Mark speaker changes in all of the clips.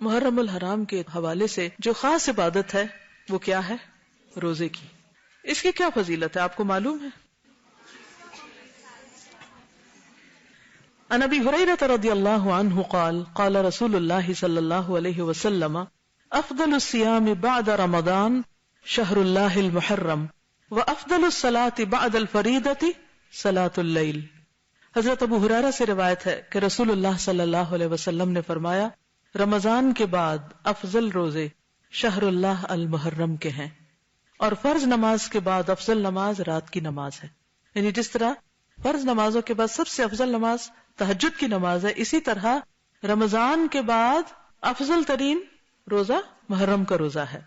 Speaker 1: محرم الحرام کے حوالے سے جو خاص عبادت ہے وہ کیا ہے؟ روزے کی. اس کی کیا فضیلت ہے آپ کو معلوم ہے؟ عن ابی ہریرہ رضی اللہ عنہ قال قال رسول اللہ صلی اللہ علیہ وسلم افضل الصیام بعد رمضان شہر اللہ المحرم وافضل الصلاة بعد الفریضة صلاة اللیل. حضرت ابو ہریرہ سے روایت ہے کہ رسول اللہ صلی اللہ علیہ وسلم نے فرمایا رمضان کے بعد افضل روزے شہر اللہ المحرم کے ہیں، اور فرض نماز کے بعد افضل نماز رات کی نماز ہے. یعنی جس طرح فرض نمازوں کے بعد سب سے افضل نماز تہجد کی نماز ہے، اسی طرح رمضان کے بعد افضل ترین روزہ محرم کا روزہ ہے.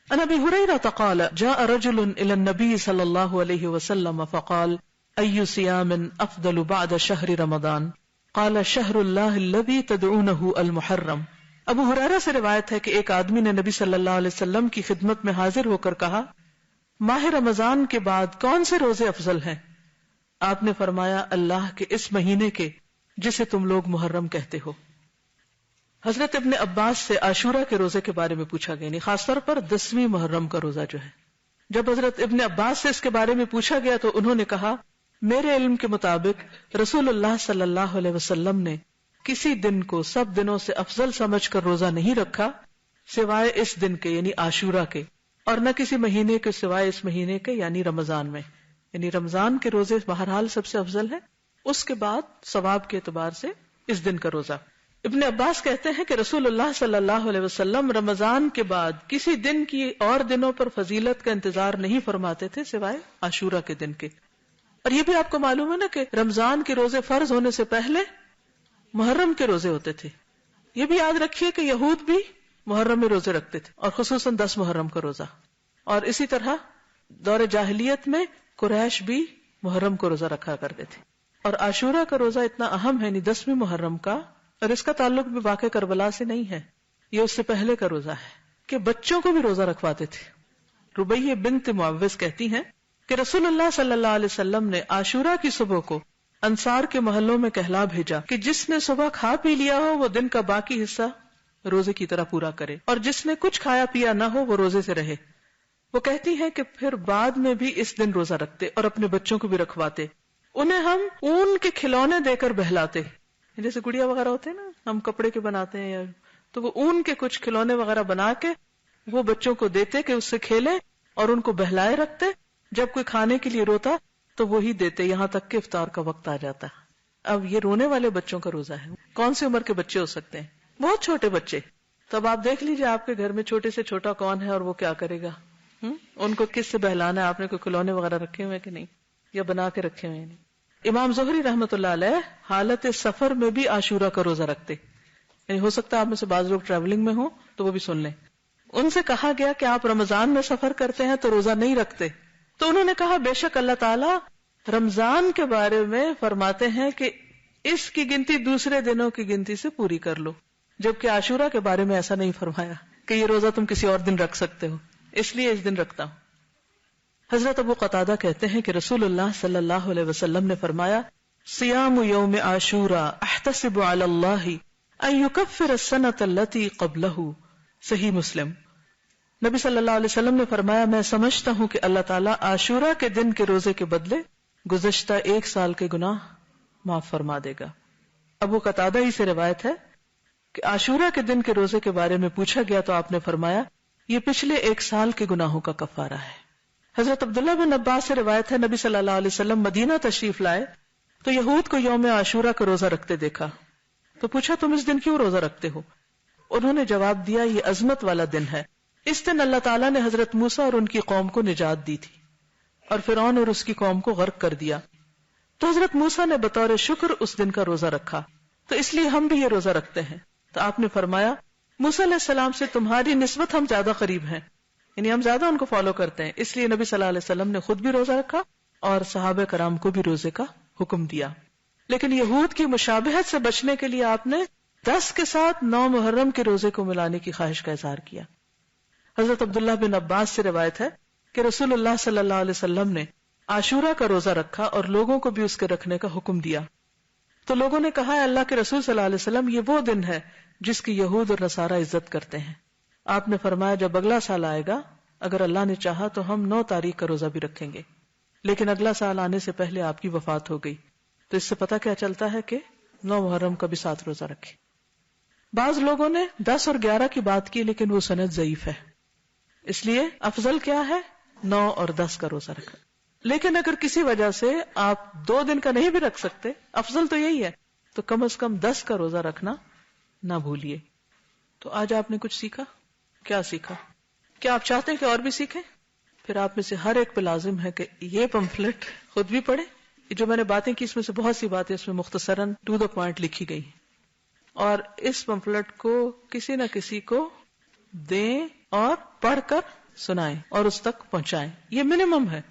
Speaker 1: عن ابی ہریرہ قال جاء رجل الى النبي صلی اللہ علیہ وسلم فقال ای صیام افضل بعد شہر رمضان قال شہر اللہ الذی تدعونہ المحرم. ابو ہریرہ سے روایت ہے کہ ایک آدمی نے نبی صلی اللہ علیہ وسلم کی خدمت میں حاضر ہو کر کہا ماہ رمضان کے بعد کون سے روزے افضل ہیں؟ آپ نے فرمایا اللہ کے اس مہینے کے جسے تم لوگ محرم کہتے ہو. حضرت ابن عباس سے عاشورہ کے روزے کے بارے میں پوچھا گیا، یعنی خاص طور پر 10ویں محرم کا روزہ جو ہے. جب حضرت ابن عباس سے اس کے بارے میں پوچھا گیا تو انہوں نے کہا میرے علم کے مطابق رسول اللہ صلی اللہ علیہ وسلم نے کسی دن کو سب دنوں سے افضل سمجھ کر روزہ نہیں رکھا سوائے اس دن کے یعنی عاشورہ کے، اور نہ کسی مہینے کے سوائے اس مہینے کے یعنی رمضان میں. یعنی رمضان کے روزے بہرحال سب سے افضل ہے، اس کے بعد ثواب کے اعتبار سے اس دن کا روزہ. ابن عباس کہتے ہیں کہ رسول اللہ صلی اللہ علیہ وسلم رمضان کے بعد کسی دن کی اور دنوں پر فضیلت کا انتظار نہیں فرماتے تھے سوائے عاشورہ کے دن کے. اور یہ بھی آپ کو معلوم ہے نا کہ رمضان کے روزے فرض ہونے سے پہلے محرم کے روزے ہوتے تھے. یہ بھی یاد رکھیے کہ یہود بھی محرم میں روزے رکھتے تھے، اور خصوصاً 10 محرم کا روزہ. اور اسی طرح دور جاہلیت میں قریش بھی محرم کو روزہ رکھا کرتے تھے. اور عاشورہ کا روزہ اتنا اہم ہے، یعنی 10ویں محرم کا، اور اس کا تعلق بھی واقع کربلا سے نہیں ہے، یہ اس سے پہلے کا روزہ ہے کہ بچوں کو بھی روزہ رکھواتے تھے. ربیہ بنت معوذ کہتی ہیں کہ رسول اللہ صلی اللہ علیہ وسلم نے عاشورہ کی صبح کو انصار کے محلوں میں کہلا بھیجا کہ جس نے صبح کھا پی لیا ہو وہ دن کا باقی حصہ روزے کی طرح پورا کرے، اور جس نے کچھ کھایا پیا نہ ہو وہ روزے سے رہے. وہ کہتی ہیں کہ پھر بعد میں بھی اس دن روزہ رکھتے اور اپنے بچوں کو بھی رکھواتے. انہیں ہم اون کے کھلونے دے کر بہلاتے، جیسے گڑیا وغیرہ ہوتے ہیں نا، ہم کپڑے کے بناتے ہیں، تو وہ اون کے کچھ کھلونے وغیرہ بنا کے وہ بچوں کو دیتے کہ اس سے کھیلیں، اور ان کو بہلائے رکھتے. جب کوئی کھانے کے لیے روتا تو وہی دیتے یہاں تک کہ افطار کا وقت آ جاتا. اب یہ رونے والے بچوں کا روزہ ہے. کون سی عمر کے بچے ہو سکتے ہیں؟ بہت چھوٹے بچے. تو اب آپ دیکھ لیجیے آپ کے گھر میں چھوٹے سے چھوٹا کون ہے اور وہ کیا کرے گا. ان کو کس سے بہلانا ہے؟ آپ نے کوئی کھلونے وغیرہ رکھے ہوئے کہ نہیں، یا بنا کے رکھے ہوئے نہیں. امام زہری رحمۃ اللہ علیہ حالت سفر میں بھی عاشورہ کا روزہ رکھتے. یعنی ہو سکتا ہے آپ میں سے بعض لوگ ٹریولنگ میں ہوں تو وہ بھی سن لیں. ان سے کہا گیا کہ آپ رمضان میں سفر کرتے ہیں تو روزہ نہیں رکھتے، تو انہوں نے کہا بے شک اللہ تعالیٰ رمضان کے بارے میں فرماتے ہیں کہ اس کی گنتی دوسرے دنوں کی گنتی سے پوری کر لو، جبکہ عاشورہ کے بارے میں ایسا نہیں فرمایا کہ یہ روزہ تم کسی اور دن رکھ سکتے ہو، اس لیے اس دن رکھتا ہوں. حضرت ابو قتادہ کہتے ہیں کہ رسول اللہ صلی اللہ علیہ وسلم نے فرمایا صیام یوم عاشوراء احتسب علی اللہ ان یکفر السنۃ التي قبلہ. صحیح مسلم. نبی صلی اللہ علیہ وسلم نے فرمایا میں سمجھتا ہوں کہ اللہ تعالیٰ عاشورہ کے دن کے روزے کے بدلے گزشتہ 1 سال کے گناہ معاف فرما دے گا. ابو قتادہ ہی سے روایت ہے کہ عاشورہ کے دن کے روزے کے بارے میں پوچھا گیا تو آپ نے فرمایا یہ پچھلے 1 سال کے گناہوں کا کفارہ ہے. حضرت عبداللہ بن عباس سے روایت ہے نبی صلی اللہ علیہ وسلم مدینہ تشریف لائے تو یہود کو یوم عاشورہ کا روزہ رکھتے دیکھا تو پوچھا تم اس دن کیوں روزہ رکھتے ہو؟ انہوں نے جواب دیا یہ عظمت والا دن ہے، اس دن اللہ تعالیٰ نے حضرت موسیٰ اور ان کی قوم کو نجات دی تھی اور فرعون اور اس کی قوم کو غرق کر دیا، تو حضرت موسیٰ نے بطور شکر اس دن کا روزہ رکھا، تو اس لیے ہم بھی یہ روزہ رکھتے ہیں. تو آپ نے فرمایا موسیٰ علیہ السلام سے تمہاری نسبت ہم زیادہ قریب ہیں، یعنی ہم زیادہ ان کو فالو کرتے ہیں، اس لیے نبی صلی اللہ علیہ وسلم نے خود بھی روزہ رکھا اور صحابہ کرام کو بھی روزے کا حکم دیا. لیکن یہود کی مشابہت سے بچنے کے لیے آپ نے 10 کے ساتھ 9 محرم کے روزے کو ملانے کی خواہش کا اظہار کیا. حضرت عبداللہ بن عباس سے روایت ہے کہ رسول اللہ صلی اللہ علیہ وسلم نے عاشورہ کا روزہ رکھا اور لوگوں کو بھی اس کے رکھنے کا حکم دیا. تو لوگوں نے کہا اللہ کے رسول صلی اللہ علیہ وسلم یہ وہ دن ہے جس کی یہود اور نصارہ عزت کرتے ہیں. آپ نے فرمایا جب اگلا سال آئے گا اگر اللہ نے چاہا تو ہم 9 تاریخ کا روزہ بھی رکھیں گے، لیکن اگلا سال آنے سے پہلے آپ کی وفات ہو گئی. تو اس سے پتہ کیا چلتا ہے کہ 9 محرم کا بھی 7 روزہ رکھے. بعض لوگوں نے 10 اور 11 کی بات کی لیکن وہ سند ضعیف ہے، اس لیے افضل کیا ہے 9 اور 10 کا روزہ رکھنا. لیکن اگر کسی وجہ سے آپ 2 دن کا نہیں بھی رکھ سکتے، افضل تو یہی ہے، تو کم از کم 10 کا روزہ رکھنا نہ بھولیے. تو آج آپ نے کچھ سیکھا. کیا سیکھا؟ کیا آپ چاہتے ہیں کہ اور بھی سیکھیں؟ پھر آپ میں سے ہر ایک پہ لازم ہے کہ یہ پمفلٹ خود بھی پڑھیں. جو میں نے باتیں کی اس میں سے بہت سی باتیں اس میں مختصراً ٹو دا پوائنٹ لکھی گئی، اور اس پمفلٹ کو کسی نہ کسی کو دیں اور پڑھ کر سنائیں اور اس تک پہنچائیں. یہ منیمم ہے.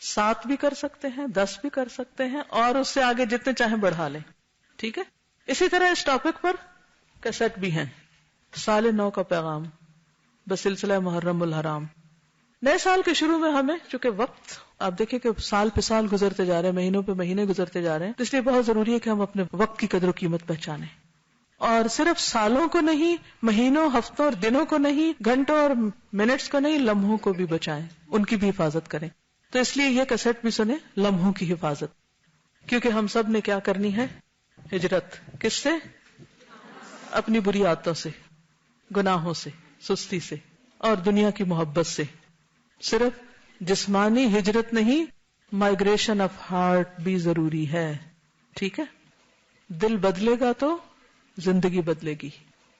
Speaker 1: 7 بھی کر سکتے ہیں، 10 بھی کر سکتے ہیں، اور اس سے آگے جتنے چاہیں بڑھا لیں. ٹھیک ہے. اسی طرح اس ٹاپک پر کیسٹ بھی ہیں. سال نو کا پیغام بسلسلہ محرم الحرام. نئے سال کے شروع میں ہمیں چونکہ وقت آپ دیکھیں کہ سال پہ سال گزرتے جا رہے ہیں، مہینوں پہ مہینے گزرتے جا رہے ہیں، اس لیے بہت ضروری ہے کہ ہم اپنے وقت کی قدر و قیمت پہچانیں، اور صرف سالوں کو نہیں، مہینوں، ہفتوں اور دنوں کو نہیں، گھنٹوں اور منٹس کو نہیں، لمحوں کو بھی بچائیں، ان کی بھی حفاظت کریں. تو اس لیے یہ کیسٹ بھی سنیں، لمحوں کی حفاظت، کیونکہ ہم سب نے کیا کرنی ہے؟ ہجرت. کس سے؟ اپنی بری عادتوں سے، گناہوں سے، سستی سے اور دنیا کی محبت سے. صرف جسمانی ہجرت نہیں، مائگریشن آف ہارٹ بھی ضروری ہے. ٹھیک ہے. دل بدلے گا تو زندگی بدلے گی.